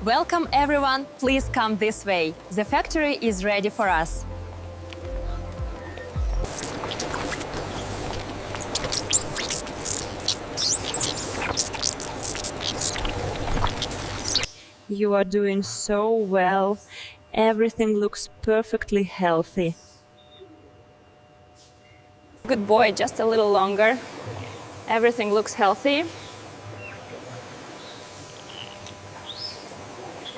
Welcome everyone, please come this way. The factory is ready for us. You are doing so well. Everything looks perfectly healthy. Good boy, just a little longer. Everything looks healthy.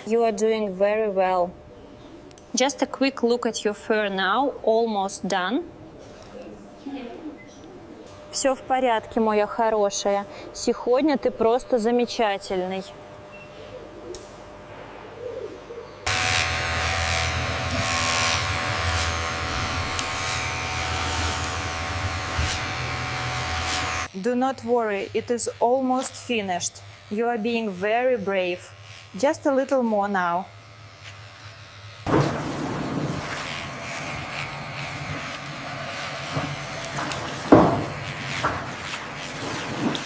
You are doing very well. Just a quick look at your fur now, almost done. Все в порядке, моя хорошая. Сегодня ты просто замечательный. Do not worry, it is almost finished. You are being very brave. Just a little more now.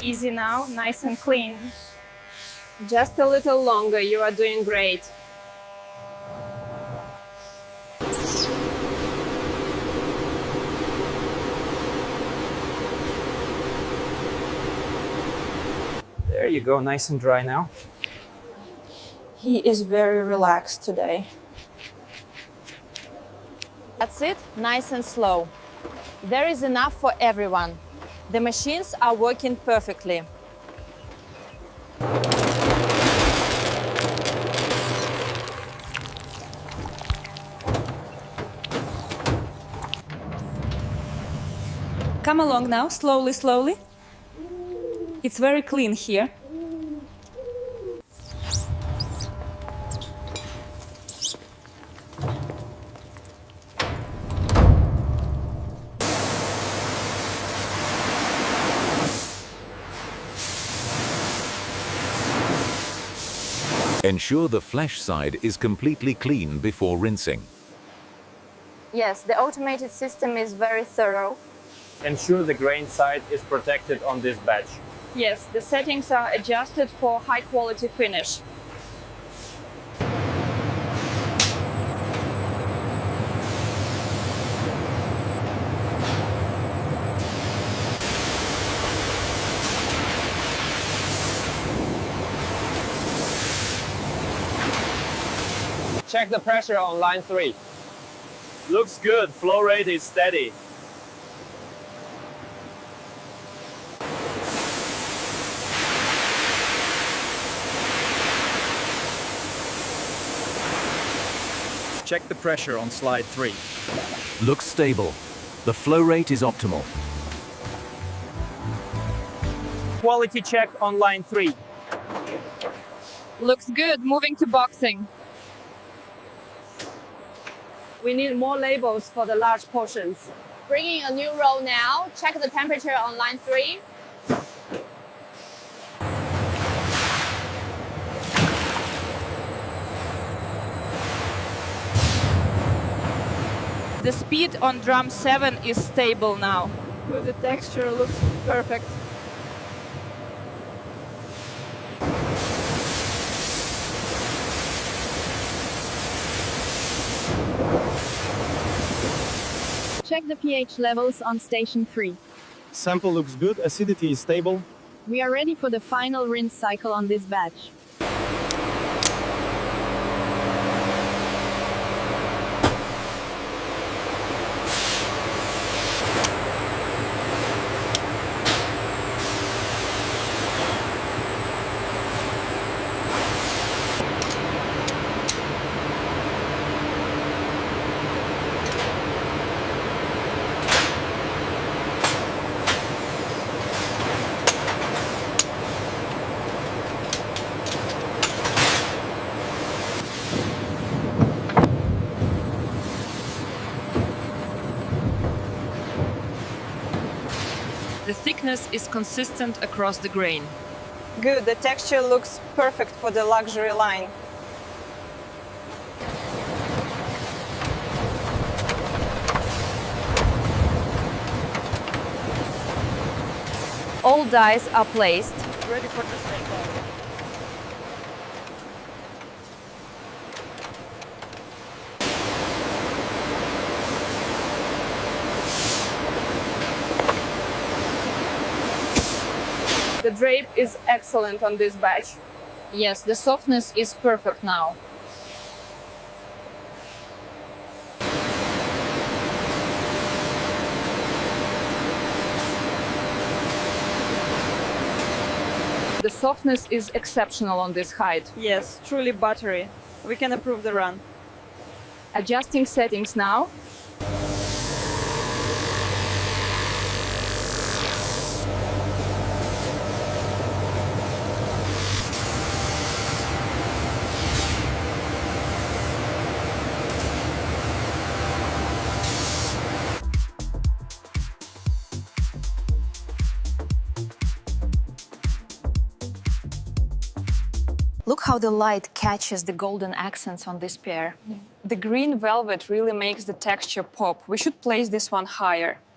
Easy now, nice and clean. Just a little longer, you are doing great. There you go, nice and dry now. He is very relaxed today. That's it, nice and slow. There is enough for everyone. The machines are working perfectly. Come along now, slowly, slowly. It's very clean here. Ensure the flesh side is completely clean before rinsing. Yes, the automated system is very thorough. Ensure the grain side is protected on this batch. Yes, the settings are adjusted for high quality finish. Check the pressure on line 3. Looks good, flow rate is steady. Check the pressure on slide 3. Looks stable. The flow rate is optimal. Quality check on line 3. Looks good, moving to boxing. We need more labels for the large portions. Bringing a new roll now. Check the temperature on line 3. The speed on drum 7 is stable now. The texture looks perfect. Check the pH levels on station 3. Sample looks good, acidity is stable. We are ready for the final rinse cycle on this batch. The thickness is consistent across the grain. Good, the texture looks perfect for the luxury line. All dies are placed. Ready for the cycle. The drape is excellent on this batch. Yes, the softness is perfect now. The softness is exceptional on this height. Yes, truly buttery. We can approve the run. Adjusting settings now. Look how the light catches the golden accents on this pair. The green velvet really makes the texture pop. We should place this one higher.